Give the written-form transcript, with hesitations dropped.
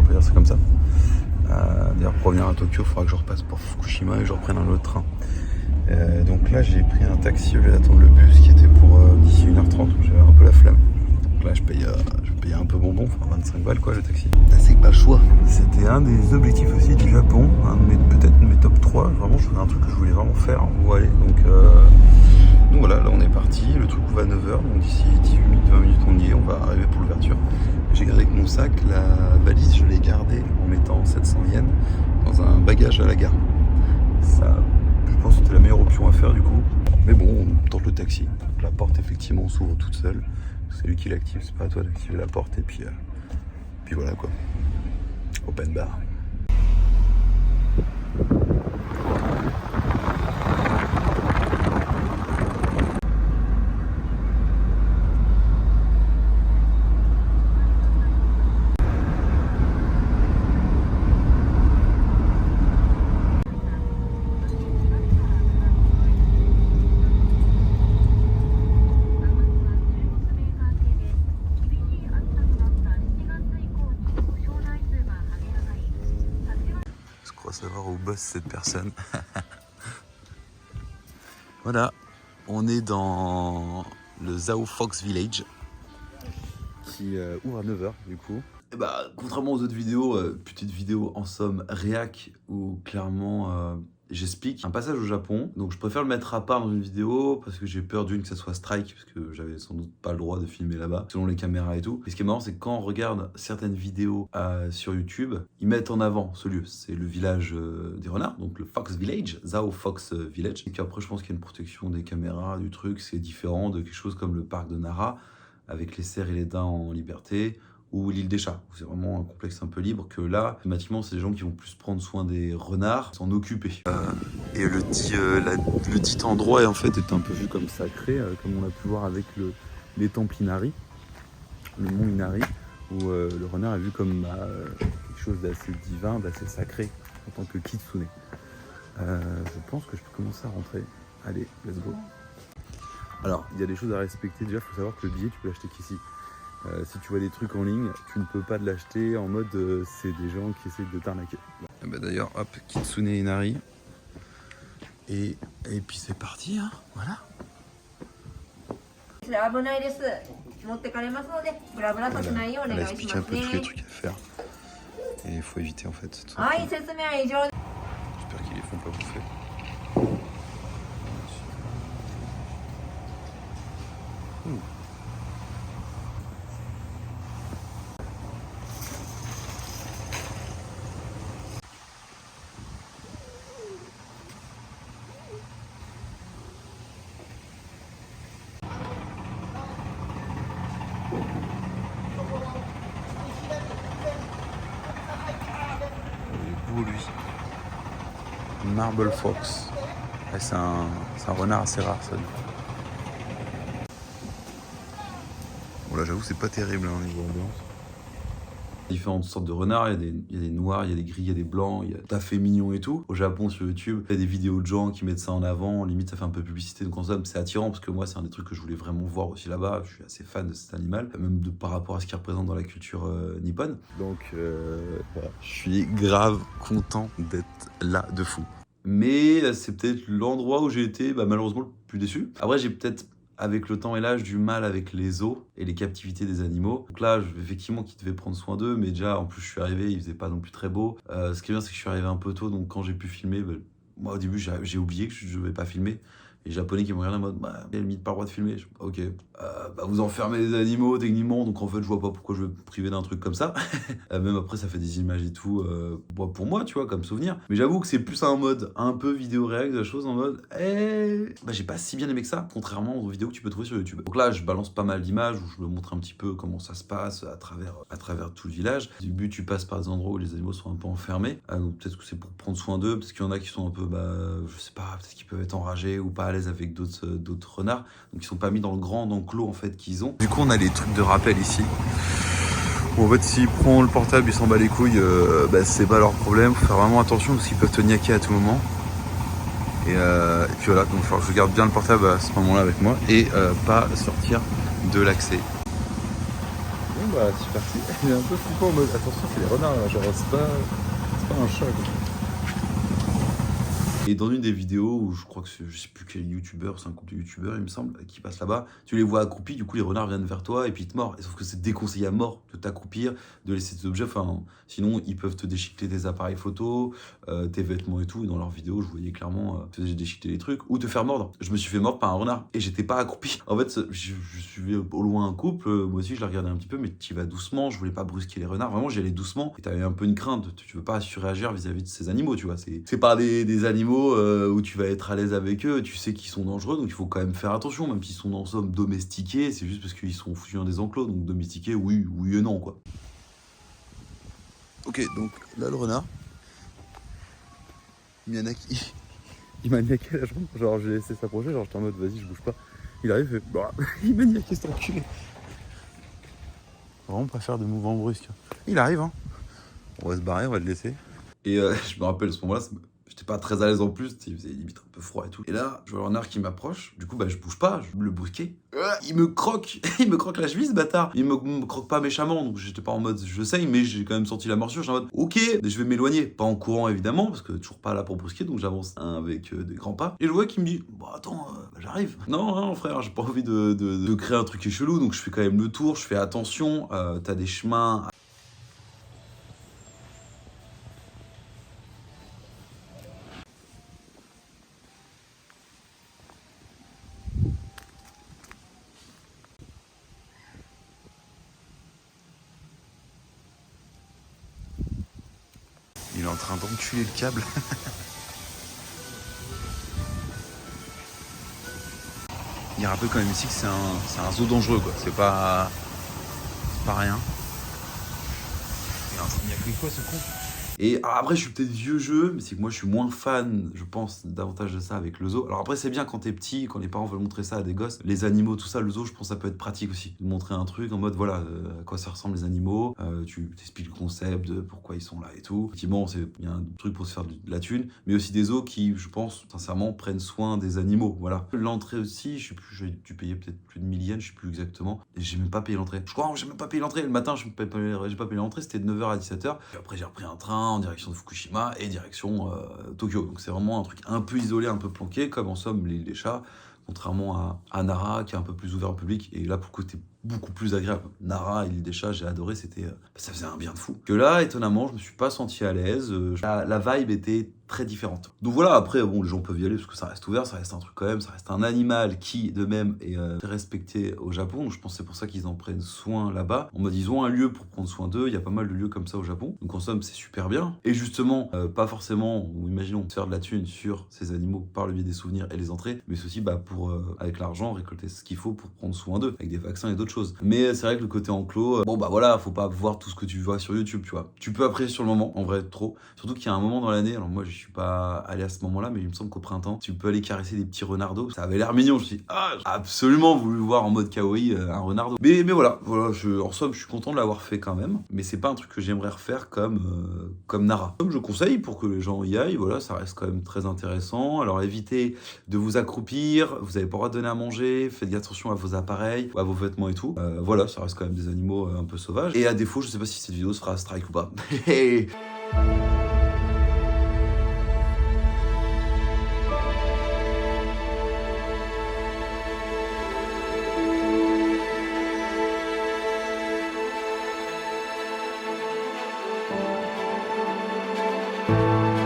on peut dire ça comme ça. D'ailleurs pour revenir à Tokyo, il faudra que je repasse pour Fukushima et je reprenne un autre train. Donc là j'ai pris un taxi au lieu d'attendre le bus qui était pour d'ici 1h30, j'avais un peu la flemme. Donc là je paye un peu bonbon, enfin 25 balles quoi le taxi. C'est pas le choix. C'était un des objectifs aussi du Japon, peut-être mes top 3, vraiment c'est un truc que je voulais vraiment faire où aller. Donc voilà, là on est parti, le truc ouvre à 9h, donc d'ici 18 minutes, 20 minutes on y est, on va arriver pour l'ouverture. J'ai gardé avec mon sac, la valise je l'ai gardée en mettant 700 yens dans un bagage à la gare. Ça, je pense que c'était la meilleure option à faire du coup. Mais bon, on tente le taxi. La porte effectivement s'ouvre toute seule. C'est lui qui l'active, c'est pas à toi d'activer la porte et puis voilà quoi. Open bar. Savoir où bosse cette personne. Voilà, on est dans le Zao Fox Village qui ouvre à 9h du coup. Et bah, contrairement aux autres vidéos, petite vidéo en somme réac où clairement j'explique un passage au Japon. Donc je préfère le mettre à part dans une vidéo parce que j'ai peur d'une que ça soit strike parce que j'avais sans doute pas le droit de filmer là-bas selon les caméras et tout. Et ce qui est marrant c'est que quand on regarde certaines vidéos sur YouTube, ils mettent en avant ce lieu. C'est le village des renards, donc le Fox Village, Zao Fox Village. Et puis après je pense qu'il y a une protection des caméras, du truc, c'est différent de quelque chose comme le parc de Nara avec les cerfs et les daims en liberté, ou l'île des chats, où c'est vraiment un complexe un peu libre, que là, thématiquement, c'est des gens qui vont plus prendre soin des renards, s'en occuper. Et le dit endroit, en fait, est un peu vu comme sacré, comme on a pu voir avec les temples Inari, le mont Inari, où le renard est vu comme quelque chose d'assez divin, d'assez sacré, en tant que kitsune. Je pense que je peux commencer à rentrer. Allez, let's go. Alors, il y a des choses à respecter. Déjà, il faut savoir que le billet, tu peux l'acheter qu'ici. Si tu vois des trucs en ligne, tu ne peux pas l'acheter en mode c'est des gens qui essayent de t'arnaquer. Bah d'ailleurs, hop, Kitsune Inari. Et puis c'est parti, hein, voilà. Voilà, elle explique un peu tous les trucs à faire. Et il faut éviter en fait. J'espère qu'ils les font pas bouffer. Lui. Marble Fox. Ouais, c'est un renard assez rare ça. Bon là j'avoue c'est pas terrible hein, niveau ambiance. Différentes sortes de renards, il y a des noirs, il y a des gris, il y a des blancs, il y a tout à fait mignon et tout. Au Japon sur YouTube, il y a des vidéos de gens qui mettent ça en avant, limite ça fait un peu publicité de consomme, c'est attirant parce que moi c'est un des trucs que je voulais vraiment voir aussi là-bas, je suis assez fan de cet animal, même par rapport à ce qu'il représente dans la culture nippone. Donc voilà, je suis grave content d'être là de fou. Mais c'est peut-être l'endroit où j'ai été malheureusement le plus déçu. Après j'ai peut-être avec le temps et l'âge, du mal avec les zoos et les captivités des animaux. Donc là, effectivement, qu'ils devaient prendre soin d'eux, mais déjà, en plus, je suis arrivé, il faisait pas non plus très beau. Ce qui est bien, c'est que je suis arrivé un peu tôt, donc quand j'ai pu filmer, moi, au début, j'ai oublié que je devais pas filmer. Et les Japonais qui me regardaient en mode, limite pas le droit de filmer. Ok, vous enfermez les animaux techniquement, donc en fait, je vois pas pourquoi je vais me priver d'un truc comme ça. Même après, ça fait des images et tout, pour moi, tu vois, comme souvenir. Mais j'avoue que c'est plus un mode un peu vidéo réac de la chose, en mode, j'ai pas si bien aimé que ça, contrairement aux vidéos que tu peux trouver sur YouTube. Donc là, je balance pas mal d'images où je me montre un petit peu comment ça se passe à travers tout le village. Au début, tu passes par des endroits où les animaux sont un peu enfermés. Donc peut-être que c'est pour prendre soin d'eux, parce qu'il y en a qui sont un peu, je sais pas, peut-être qu'ils peuvent être enragés ou pas à l'aise avec d'autres renards, donc ils sont pas mis dans le grand enclos en fait qu'ils ont. Du coup on a les trucs de rappel ici. Bon, en fait s'il prend le portable, il s'en bat les couilles, c'est pas leur problème, faut faire vraiment attention parce qu'ils peuvent te niaquer à tout moment. Et puis voilà, donc je garde bien le portable à ce moment-là avec moi et pas sortir de l'accès. Bon bah c'est parti. Il est un peu flippant en mode attention c'est les renards là, genre c'est pas un chat quoi. Et dans une des vidéos où je crois que je sais plus quel youtubeur, c'est un couple de youtubeurs il me semble, qui passe là-bas, tu les vois accroupis, du coup les renards viennent vers toi et puis ils te mordent. Et sauf que c'est déconseillé à mort de t'accroupir, de laisser tes objets, enfin sinon ils peuvent te déchiqueter tes appareils photo, tes vêtements et tout. Et dans leurs vidéos je voyais clairement te déchiqueter les trucs ou te faire mordre. Je me suis fait mordre par un renard et j'étais pas accroupi. En fait je suivais au loin un couple, moi aussi je la regardais un petit peu mais tu y vas doucement, je voulais pas brusquer les renards, vraiment j'y allais doucement et t'avais un peu une crainte, tu veux pas surréagir vis-à-vis de ces animaux, tu vois. C'est pas des animaux où tu vas être à l'aise avec eux, tu sais qu'ils sont dangereux, donc il faut quand même faire attention, même s'ils sont en somme domestiqués, c'est juste parce qu'ils sont foutus dans des enclos, donc domestiqués, oui et non, quoi. Ok, donc là, le renard, il m'a niaqué la jambe, genre j'ai laissé s'approcher, genre j'étais en mode vas-y, je bouge pas. Il arrive et bah, il m'a niaqué cet enculé. Vraiment pas faire de mouvements brusques. Il arrive, hein. On va se barrer, on va le laisser. Et je me rappelle à ce moment-là, j'étais pas très à l'aise en plus, il faisait limite un peu froid et tout. Et là, je vois le renard qui m'approche, du coup bah je bouge pas, je le brusquer. Il me croque, il me croque la cheville ce bâtard. Il me croque pas méchamment, donc j'étais pas en mode je saigne, mais j'ai quand même senti la morsure, j'étais en mode ok, je vais m'éloigner. Pas en courant évidemment, parce que toujours pas là pour brusquer, donc j'avance avec des grands pas. Et je vois qu'il me dit, bon attends, j'arrive. Non, frère, j'ai pas envie de créer un truc qui est chelou, donc je fais quand même le tour, je fais attention, t'as des chemins. Il est en train d'enculer le câble. Il rappelle quand même ici que c'est un zoo dangereux, quoi. C'est pas rien. Il est en train de niaquer quoi ce con? Et alors après, je suis peut-être vieux jeu, mais c'est que moi, je suis moins fan, je pense, davantage de ça avec le zoo. Alors après, c'est bien quand t'es petit, quand les parents veulent montrer ça à des gosses. Les animaux, tout ça, le zoo, je pense que ça peut être pratique aussi. De montrer un truc en mode, voilà, à quoi ça ressemble les animaux. Tu t'expliques le concept de pourquoi ils sont là et tout. Effectivement, il y a un truc pour se faire de la thune, mais aussi des zoos qui, je pense, sincèrement, prennent soin des animaux. Voilà. L'entrée aussi, je sais plus, j'ai dû payer peut-être plus de 1000 yens, je sais plus exactement. Et j'ai même pas payé l'entrée. Je crois que j'ai même pas payé l'entrée. Le matin, j'ai pas payé l'entrée, c'était de 9h à 17h. Puis après, j'ai repris un train en direction de Fukushima et direction Tokyo. Donc c'est vraiment un truc un peu isolé, un peu planqué, comme en somme l'île des chats, contrairement à Nara qui est un peu plus ouvert au public. Et là, pour le côté beaucoup plus agréable. Nara, l'île des chats, j'ai adoré, ça faisait un bien de fou. Que là, étonnamment, je me suis pas senti à l'aise. La vibe était très différente. Donc voilà, après, bon, les gens peuvent y aller parce que ça reste ouvert, ça reste un truc quand même, ça reste un animal qui, de même, est très respecté au Japon. Donc je pense que c'est pour ça qu'ils en prennent soin là-bas. En mode, ils ont un lieu pour prendre soin d'eux. Il y a pas mal de lieux comme ça au Japon. Donc en somme, c'est super bien. Et justement, pas forcément, ou imaginons, faire de la thune sur ces animaux par le biais des souvenirs et les entrées, mais c'est aussi pour, avec l'argent, récolter ce qu'il faut pour prendre soin d'eux, avec des vaccins et d'autres choses. Mais c'est vrai que le côté enclos, bon bah voilà, faut pas voir tout ce que tu vois sur YouTube, tu vois. Tu peux apprécier sur le moment, en vrai, trop. Surtout qu'il y a un moment dans l'année, alors moi je suis pas allé à ce moment-là, mais il me semble qu'au printemps, tu peux aller caresser des petits renardos. Ça avait l'air mignon, je me suis dit, ah, j'ai absolument voulu voir en mode kawaii un renardo. Mais voilà, en somme, je suis content de l'avoir fait quand même. Mais c'est pas un truc que j'aimerais refaire comme Nara. Comme je conseille pour que les gens y aillent, voilà, ça reste quand même très intéressant. Alors évitez de vous accroupir, vous avez pas le droit de donner à manger, faites attention à vos appareils, à vos vêtements et tout. Voilà, ça reste quand même des animaux un peu sauvages. Et à défaut, je sais pas si cette vidéo se fera strike ou pas.